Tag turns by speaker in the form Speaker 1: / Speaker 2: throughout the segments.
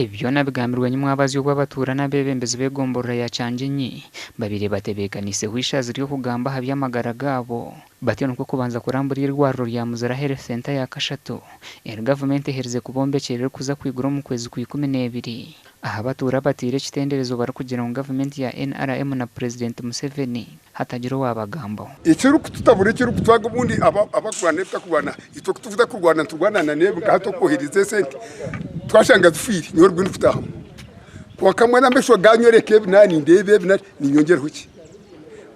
Speaker 1: Ebyo nabigambirwe nyamwabazi ogw'abatura n'abebembezi begomborora ya Kyanjenyi babiri batebekanise hwishazi ryo kugamba habyamagara gabo batyo nuko kubanza kurambura irwariro rya Muzara Health Center ya Kashatu government iherize kubombekerera kuza kwigura mu kwezi kwa 12 aha batura batire kitenderezo bari kugira ngo government ya NRM na President Museveni hatagiro wabagambo
Speaker 2: ikiru kututabure kiru kutwaga ubundi abakurana kubana ito kutuvuda kurwana turwana na nebe gato kohirize sente twashanga dufiri nyo rwindi kutaha kwa kamwe na mbesho ganyoreke nani ndebe binari ninyongera huki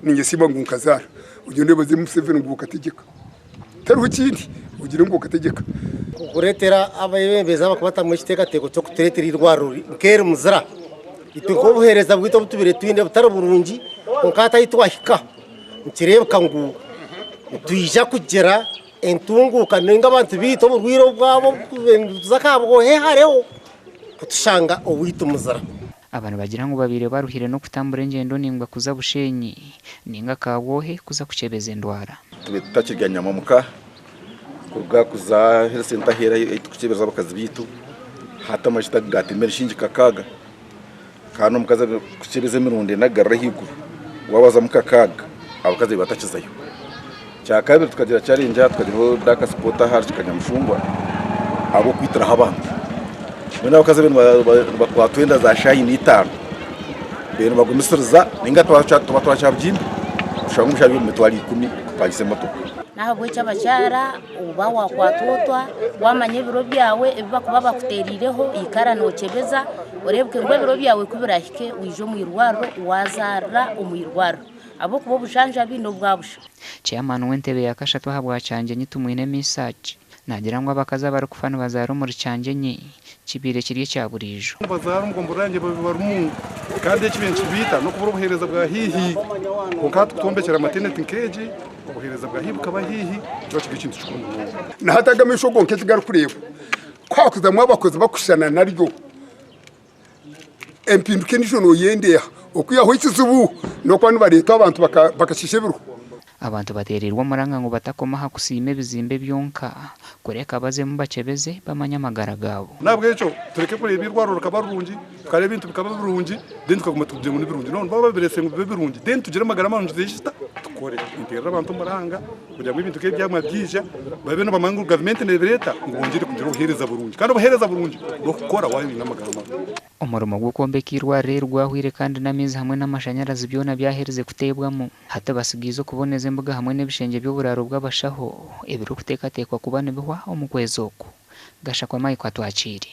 Speaker 2: ninge siba ngunkazara ujyo ndebo zi Museveni ngukategeka taru kindi ugira ngo kategeka
Speaker 3: kuretera abayebembeza bakubata mu kiteka teko cyo kuteretera irwaruri nkere Muzara ituko buhereza bwito butubire twinde butaro burungi nkata itwahika nkirebuka ngo tuyija kugera entunguka ninga abantu bito mu rwiro bwabo zakabo he hareho kutushanga owita Muzara
Speaker 1: abantu bagira ngo babire baruhire no kutambura ingendo ningwa kuza bushenyi ninga kabohe kuza kucebeza ndwara
Speaker 4: tutakirya muka kurga kuza Health Center hera itukucebeza bakazi bitu hata mashita gatemera shinji kakaga kano mukaza kucebeza mirundi nagarra higuru wabaza mukakaga abakazi batakizayo cyakabiri tukagira challenge tukagira daka supporter har tukanyamushungwa abo kwitira abantu none abakazi batwenda za shayi n'itano bero bagumisiriza ninga twacyabyimba ushaka umushaje mu mitwali 10 kupagise moto
Speaker 5: naho cy'abashara uba wakwatotwa wamanye biro byawe ebibakuba bakuterireho ikara nokebeza urebwe ngo biro byawe kubirahike wijo mu irwaro wazara umuyirwaro abo kubo bushanja bino bwabusha chairman w'entebe ya Kashatu habwa Kyanjenyi tumwine message nagira ngo abakaza bari kufana bazaro muri Kyanjenyi kibire kiriye cyaburijo
Speaker 6: bazaro mugomborange barumu kandi kibenshi bita no kubura ubuhereza bwa hihi konkatu kutombekera maternity nkeji ubuhereza bwa hihi bukaba hihi cyo kintu cy'ukuntu
Speaker 2: nahatagamisho gonke kigaru kureba kwakuza mu abakozi bakushana naryo empinduke nishono yendeya okuyaho ikizubu no kwanu bareta abantu bakashisheburu
Speaker 1: abantu baterirwa muranga ngo batakoma hakusime bizimbe byonka kureka baze mu bacebeze bamanyamagara gabo
Speaker 6: nabwo ejo tureke kuri ibirwaro rukabarungi tukare bintu bikabarungi den tukaguma tuje mu birungi none baba birese mu birungi den tugire magara manju zishita tukore intera abantu muranga kugira ngo ibintu ke byamwa byija babe no bamangu government ne leta ngongire kugira uhereza burungi kandi ubuhereza burungi no gukora wayi n'amagara manju
Speaker 1: umurimo gukombekirwa rerwa hwire kandi namizi hamwe n'amashanyarazi byona byahereze kutebwamo hata basigizo kuboneza imbuga hamwe n'ibishenge by'uburaro bw'abashaho ibiro kutekatekwa kubana bihwa omukwezo ko gashakwa mai kwa twachiri